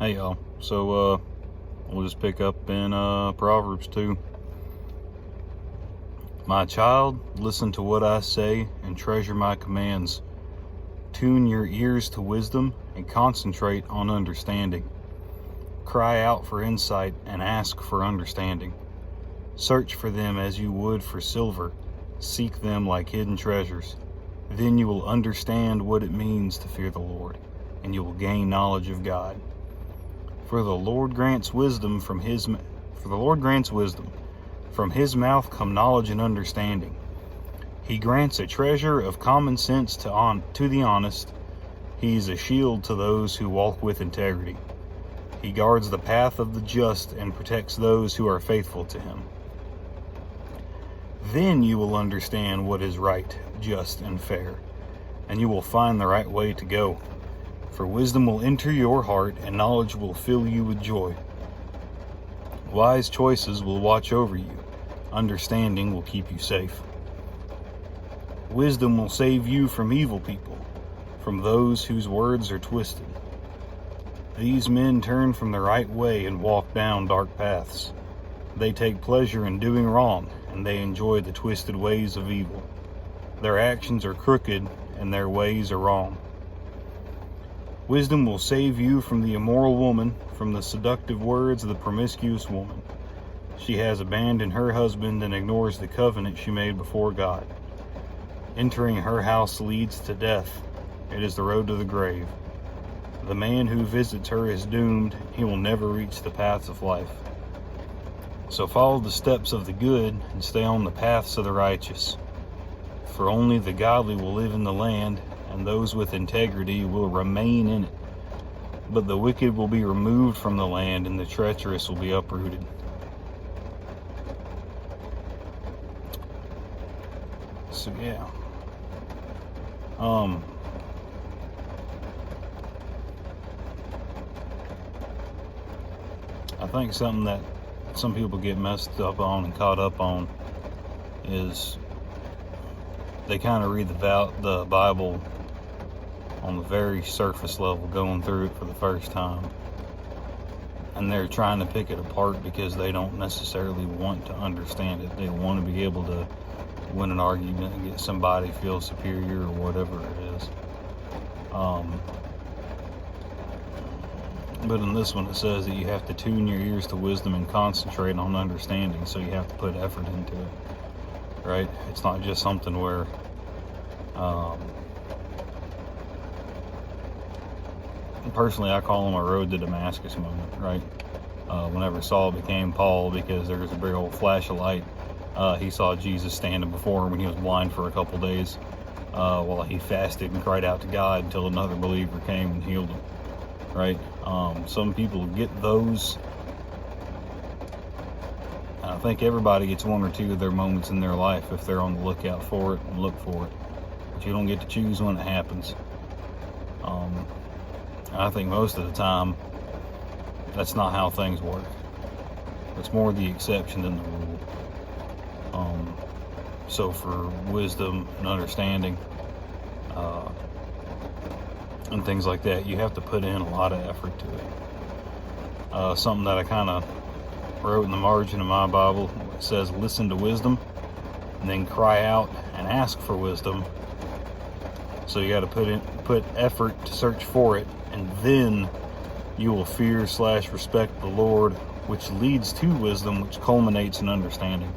Hey y'all, so we'll just pick up in Proverbs 2. My child, listen to what I say and treasure my commands. Tune your ears to wisdom and concentrate on understanding. Cry out for insight and ask for understanding. Search for them as you would for silver. Seek them like hidden treasures. Then you will understand what it means to fear the Lord, and you will gain knowledge of God. For the Lord grants wisdom from his mouth come knowledge and understanding. He grants a treasure of common sense to the honest. He is a shield to those who walk with integrity. He guards the path of the just and protects those who are faithful to him. Then you will understand what is right, just, and fair, and you will find the right way to go. For wisdom will enter your heart, and knowledge will fill you with joy. Wise choices will watch over you. Understanding will keep you safe. Wisdom will save you from evil people, from those whose words are twisted. These men turn from the right way and walk down dark paths. They take pleasure in doing wrong, and they enjoy the twisted ways of evil. Their actions are crooked, and their ways are wrong. Wisdom will save you from the immoral woman, from the seductive words of the promiscuous woman. She has abandoned her husband and ignores the covenant she made before God. Entering her house leads to death. It is the road to the grave. The man who visits her is doomed. He will never reach the paths of life. So follow the steps of the good and stay on the paths of the righteous. For only the godly will live in the land, and those with integrity will remain in it. But the wicked will be removed from the land, and the treacherous will be uprooted. So yeah. I think something that some people get messed up on and caught up on is they kind of read the Bible on the very surface level, going through it for the first time, and they're trying to pick it apart because they don't necessarily want to understand it. They want to be able to win an argument and get somebody feel superior or whatever it is. But in this one it says that you have to tune your ears to wisdom and concentrate on understanding, so you have to put effort into it, right? It's not just something where personally, I call them a road to Damascus moment, right? Whenever Saul became Paul, because there was a big old flash of light, he saw Jesus standing before him when he was blind for a couple days, while he fasted and cried out to God until another believer came and healed him, right? Some people get those. I think everybody gets one or two of their moments in their life if they're on the lookout for it and look for it. But you don't get to choose when it happens. I think most of the time, that's not how things work. It's more the exception than the rule. So for wisdom and understanding, and things like that, you have to put in a lot of effort to it. Something that I kind of wrote in the margin of my Bible, it says, listen to wisdom, and then cry out and ask for wisdom. So you got to put effort to search for it, and then you will fear/respect the Lord, which leads to wisdom, which culminates in understanding.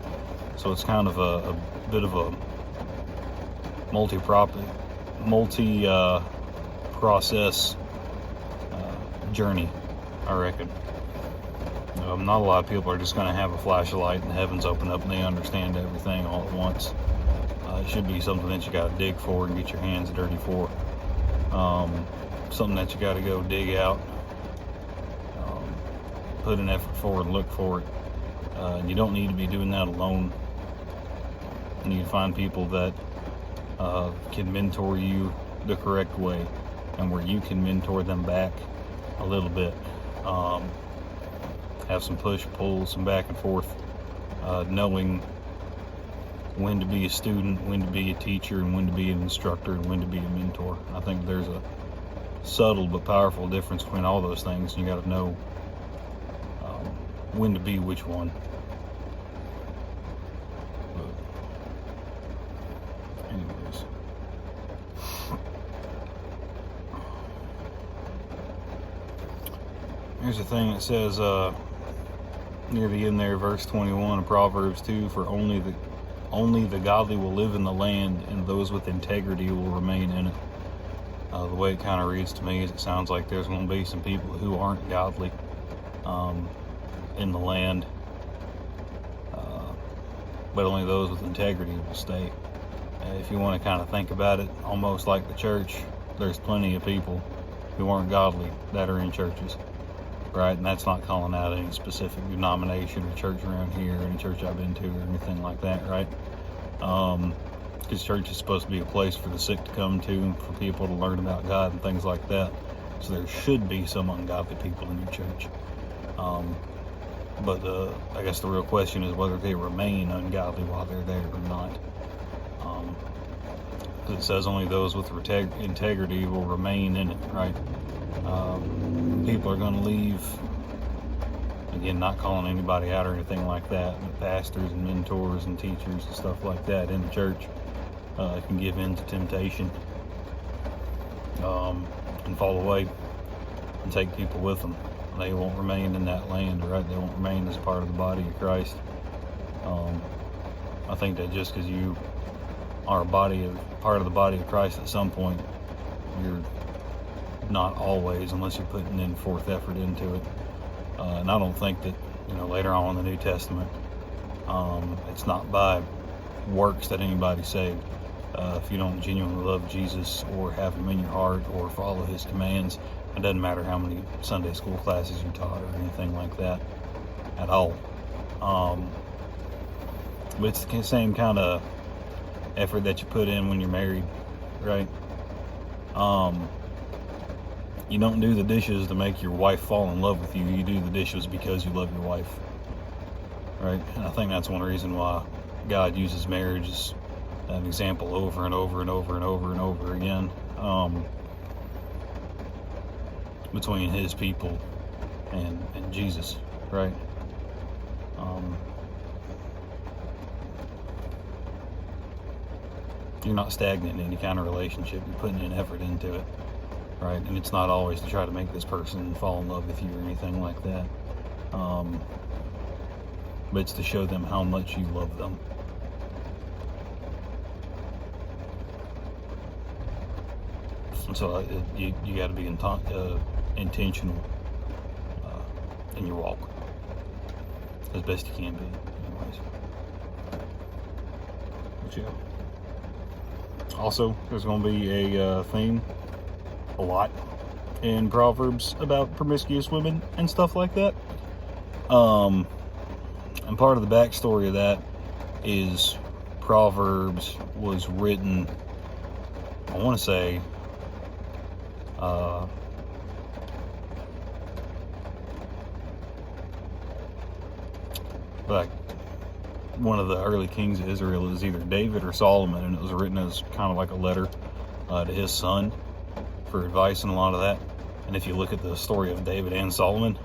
So it's kind of a bit of a multi-process journey, I reckon. Not a lot of people are just going to have a flash of light and the heavens open up and they understand everything all at once. It should be something that you got to dig for and get your hands dirty for. Something that you got to go dig out, put an effort for and look for it. And you don't need to be doing that alone. You need to find people that can mentor you the correct way, and where you can mentor them back a little bit. Have some push-pull, some back and forth, knowing when to be a student, when to be a teacher, and when to be an instructor, and when to be a mentor. I think there's a subtle but powerful difference between all those things. You got to know when to be which one. But anyways, here's the thing that says near the end there, verse 21 of Proverbs 2, for only the godly will live in the land, and those with integrity will remain in it. The way it kind of reads to me is it sounds like there's going to be some people who aren't godly in the land, but only those with integrity will stay. If you want to kind of think about it, almost like the church, there's plenty of people who aren't godly that are in churches, right? And that's not calling out any specific denomination or church around here, or any church I've been to or anything like that, right? Because church is supposed to be a place for the sick to come to and for people to learn about God and things like that. So there should be some ungodly people in your church. But I guess the real question is whether they remain ungodly while they're there or not. It says only those with integrity will remain in it, right? People are going to leave. Again, not calling anybody out or anything like that, but pastors and mentors and teachers and stuff like that in the church can give in to temptation and fall away and take people with them. They won't remain in that land, right? They won't remain as part of the body of Christ. I think that just because you are part of the body of Christ at some point, you're not always, unless you're putting in forth effort into it. And I don't think that, later on in the New Testament, it's not by works that anybody's saved. If you don't genuinely love Jesus or have him in your heart or follow his commands, it doesn't matter how many Sunday school classes you taught or anything like that at all. But it's the same kind of effort that you put in when you're married, right? You don't do the dishes to make your wife fall in love with you. You do the dishes because you love your wife, right? And I think that's one reason why God uses marriage as an example over and over and over and over and over again between his people and Jesus, right? You're not stagnant in any kind of relationship. You're putting in effort into it, right? And it's not always to try to make this person fall in love with you or anything like that. But it's to show them how much you love them. And so you got to be intentional in your walk as best you can be, anyways. But yeah. Also, there's going to be a theme, a lot, in Proverbs about promiscuous women and stuff like that. And part of the backstory of that is Proverbs was written, I want to say, like one of the early kings of Israel is either David or Solomon, and it was written as kind of like a letter to his son for advice and a lot of that. And if you look at the story of David and Solomon,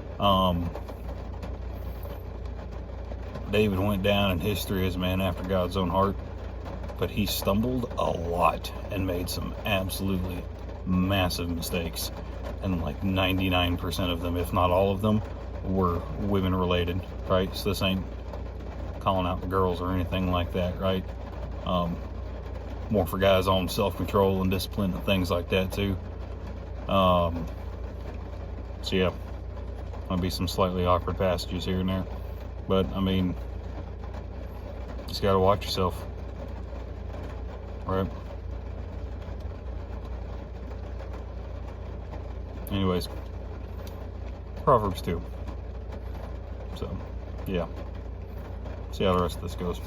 David went down in history as a man after God's own heart, but he stumbled a lot and made some absolutely massive mistakes, and like 99% of them, if not all of them, were women related, right? So this ain't calling out the girls or anything like that, right? More for guys on self-control and discipline and things like that too. So yeah, might be some slightly awkward passages here and there, but I mean, just gotta watch yourself, right? Anyways, Proverbs 2. So, yeah. See how the rest of this goes.